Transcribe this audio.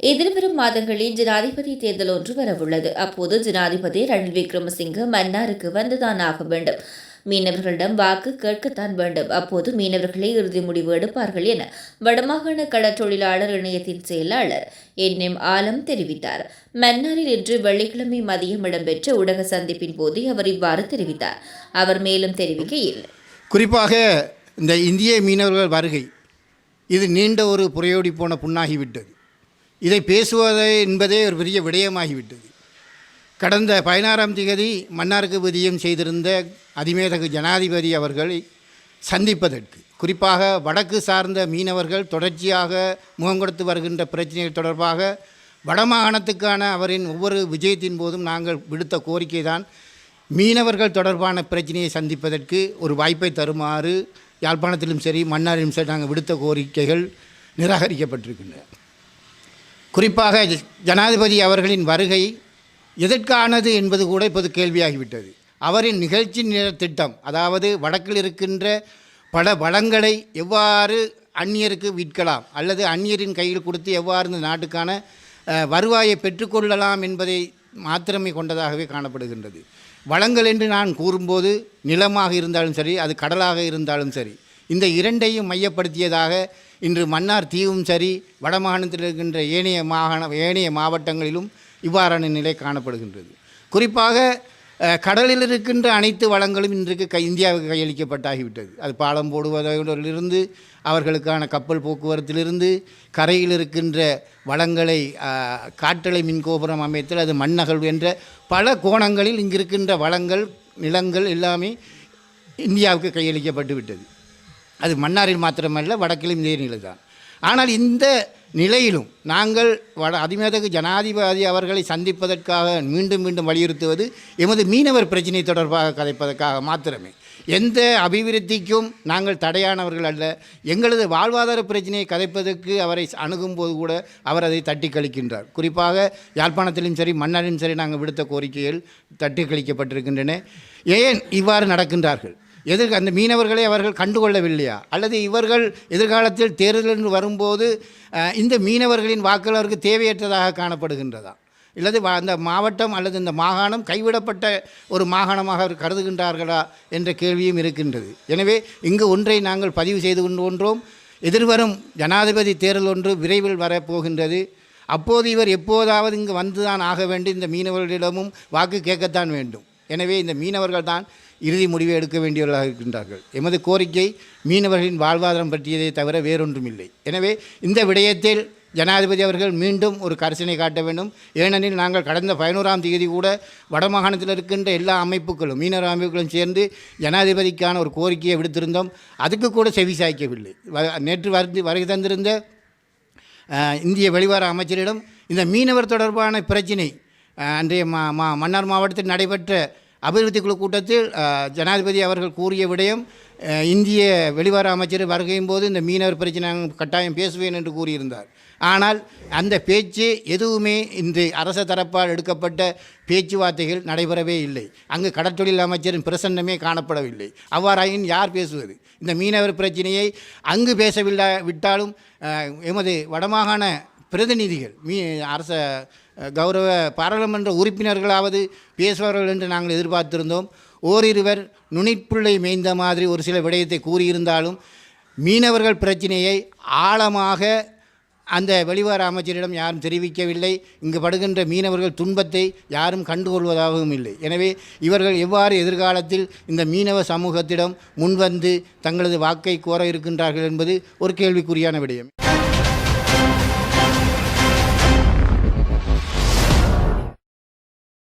எதிர்வரும் மாதங்களில் ஜனாதிபதி தேர்தல் ஒன்று வரவுள்ளது. அப்போது ஜனாதிபதி ரணில் விக்ரமசிங்க மன்னாருக்கு வந்துதான் ஆக வேண்டும். மீனவர்களிடம் வாக்கு கேட்கத்தான் வேண்டும். அப்போது மீனவர்களே இறுதி முடிவு எடுப்பார்கள் என வடமாகாண கடற்றொழிலாளர் இணையத்தின் செயலாளர் என்.எம். ஆலம் தெரிவித்தார். மன்னாரில் இன்று வெள்ளிக்கிழமை மதியம் இடம்பெற்ற ஊடக சந்திப்பின் போது அவர் இவ்வாறு தெரிவித்தார். அவர் மேலும் தெரிவிக்கையில், குறிப்பாக இந்த இந்திய மீனவர்கள் வருகை இது நீண்ட ஒரு புரையோடி போன புண்ணாகிவிட்டது. இதை பேசுவது என்பதே ஒரு பெரிய விடயமாகிவிட்டது. கடந்த 16ஆம் தேதி மன்னாருக்கு விஜயம் செய்திருந்த அதிமேதகு ஜனாதிபதி அவர்களை சந்திப்பதற்கு, குறிப்பாக வடக்கு சார்ந்த மீனவர்கள் தொடர்ச்சியாக முகம் கொடுத்து வருகின்ற பிரச்சனைகள் தொடர்பாக வடமாகாணத்துக்கான அவரின் ஒவ்வொரு விஜயத்தின் போதும் நாங்கள் விடுத்த கோரிக்கை தான் மீனவர்கள் தொடர்பான பிரச்சனையை சந்திப்பதற்கு ஒரு வாய்ப்பை தருமாறு யாழ்ப்பாணத்திலும் சரி மன்னாரிலும் சரி நாங்கள் விடுத்த கோரிக்கைகள் நிராகரிக்கப்பட்டிருக்கின்றன. குறிப்பாக ஜனாதிபதி அவர்களின் வருகை எதற்கானது என்பது கூட இப்போது கேள்வியாகிவிட்டது. அவரின் நிகழ்ச்சி நேர திட்டம், அதாவது வடக்கில் இருக்கின்ற பல வளங்களை எவ்வாறு அந்நியருக்கு விற்கலாம் அல்லது அந்நியரின் கையில் கொடுத்து எவ்வாறு இந்த நாட்டுக்கான வருவாயை பெற்றுக்கொள்ளலாம் என்பதை மாத்திரமே கொண்டதாகவே காணப்படுகின்றது. வளங்கள் என்று நான் கூறும்போது நிலமாக இருந்தாலும் சரி, அது கடலாக இருந்தாலும் சரி, இந்த இரண்டையும் மையப்படுத்தியதாக இன்று மன்னார் தீவும் சரி, வடமாகாணத்தில் இருக்கின்ற ஏனைய மாவட்டங்களிலும் இவ்வாறான நிலை காணப்படுகின்றது. குறிப்பாக கடலில் இருக்கின்ற அனைத்து வளங்களும் இன்றைக்கு இந்தியாவுக்கு கையளிக்கப்பட்டாகிவிட்டது. அது பாலம் போடுவதிலிருந்து அவர்களுக்கான கப்பல் போக்குவரத்திலிருந்து கரையில் இருக்கின்ற வளங்களை காற்றலை மின்கோபுரம் அமைத்தல், அது மண்ணகழ்வு என்ற பல கோணங்களில் இங்கிருக்கின்ற வளங்கள் நிலங்கள் எல்லாமே இந்தியாவுக்கு கையளிக்கப்பட்டு விட்டது. அது மன்னாரில் மாத்திரமல்ல, வடக்கிலும் இதே நிலை தான். ஆனால் இந்த நிலையிலும் நாங்கள் அதிமேதகு ஜனாதிபதி அவர்களை சந்திப்பதற்காக மீண்டும் மீண்டும் வலியுறுத்துவது எமது மீனவர் பிரச்சினை தொடர்பாக கதைப்பதற்காக மாத்திரமே. எந்த அபிவிருத்திக்கும் நாங்கள் தடையானவர்கள் அல்ல. எங்களது வாழ்வாதார பிரச்சனையை கதைப்பதற்கு அவரை அணுகும்போது கூட அவர் அதை தட்டி கழிக்கின்றார். குறிப்பாக யாழ்ப்பாணத்திலும் சரி மன்னாரிலும் சரி நாங்கள் விடுத்த கோரிக்கைகள் தட்டி கழிக்கப்பட்டிருக்கின்றன. ஏன் இவ்வாறு நடக்கின்றார்கள்? அந்த மீனவர்களை அவர்கள் கண்டுகொள்ளவில்லையா? அல்லது இவர்கள் எதிர்காலத்தில் தேர்தல் வரும்போது இந்த மீனவர்களின் வாக்குகள் அவருக்கு தேவையற்றதாக காணப்படுகின்றதா? அல்லது அந்த மாவட்டம் அல்லது இந்த மாகாணம் கைவிடப்பட்ட ஒரு மாகாணமாக அவர் கருதுகின்றார்களா என்ற கேள்வியும் இருக்கின்றது. எனவே இங்கு ஒன்றை நாங்கள் பதிவு செய்து கொண்டோம். எதிர்வரும் ஜனாதிபதி தேர்தல் ஒன்று விரைவில் வரப்போகின்றது. அப்போது இவர் எப்போதாவது இங்கு வந்துதான் ஆக வேண்டும். இந்த மீனவர்களிடமும் வாக்கு கேட்கத்தான் வேண்டும். எனவே இந்த மீனவர்கள் தான் இறுதி முடிவை எடுக்க வேண்டியவர்களாக இருக்கின்றார்கள். எமது கோரிக்கை மீனவர்களின் வாழ்வாதாரம் பற்றியதை தவிர வேறொன்றும் இல்லை. எனவே இந்த விடயத்தில் ஜனாதிபதி அவர்கள் மீண்டும் ஒரு கரிசனை காட்ட வேண்டும். ஏனெனில் நாங்கள் கடந்த 11ஆம் தேதி கூட வடமாகாணத்தில் இருக்கின்ற எல்லா அமைப்புகளும் மீனவர் அமைப்புகளும் சேர்ந்து ஜனாதிபதிக்கான ஒரு கோரிக்கையை விடுத்திருந்தோம். அதுக்கு கூட செவி சாய்க்கவில்லை. நேற்று வருகை தந்திருந்த இந்திய வெளிவார அமைச்சரிடம் இந்த மீனவர் தொடர்பான பிரச்சினை அன்றைய மன்னார் மாவட்டத்தில் நடைபெற்ற அபிவிருத்தி குழு கூட்டத்தில் ஜனாதிபதி அவர்கள் கூறிய விடயம், இந்திய வெளிவார அமைச்சர் வருகையும் போது இந்த மீனவர் பிரச்சனை கட்டாயம் பேசுவேன் என்று கூறியிருந்தார். ஆனால் அந்த பேச்சு எதுவுமே இன்று அரச தரப்பால் எடுக்கப்பட்ட பேச்சுவார்த்தைகள் நடைபெறவே இல்லை. அங்கு கடற்றொழில் அமைச்சரின் பிரசன்னமே காணப்படவில்லை. அவ்வாறாயின் யார் பேசுவது? இந்த மீனவர் பிரச்சனையை அங்கு விட்டாலும் எமது வடமாகாண பிரதிநிதிகள் அரச கௌரவ பாராளுமன்ற உறுப்பினர்களாவது பேசுவார்கள் என்று நாங்கள் எதிர்பார்த்திருந்தோம். ஓரிருவர் நுனிப்புள்ளை மேய்ந்த மாதிரி ஒரு சில விடயத்தை கூறியிருந்தாலும் மீனவர்கள் பிரச்சனையை ஆழமாக அந்த வெளிவார அமைச்சரிடம் யாரும் தெரிவிக்கவில்லை. இங்கு படுகின்ற மீனவர்கள் துன்பத்தை யாரும் கண்டுகொள்வதாகவும் இல்லை. எனவே இவர்கள் எவ்வாறு எதிர்காலத்தில் இந்த மீனவ சமூகத்திடம் முன்வந்து தங்களது வாக்கை கோர இருக்கின்றார்கள் என்பது ஒரு கேள்விக்குறியான விடயம்.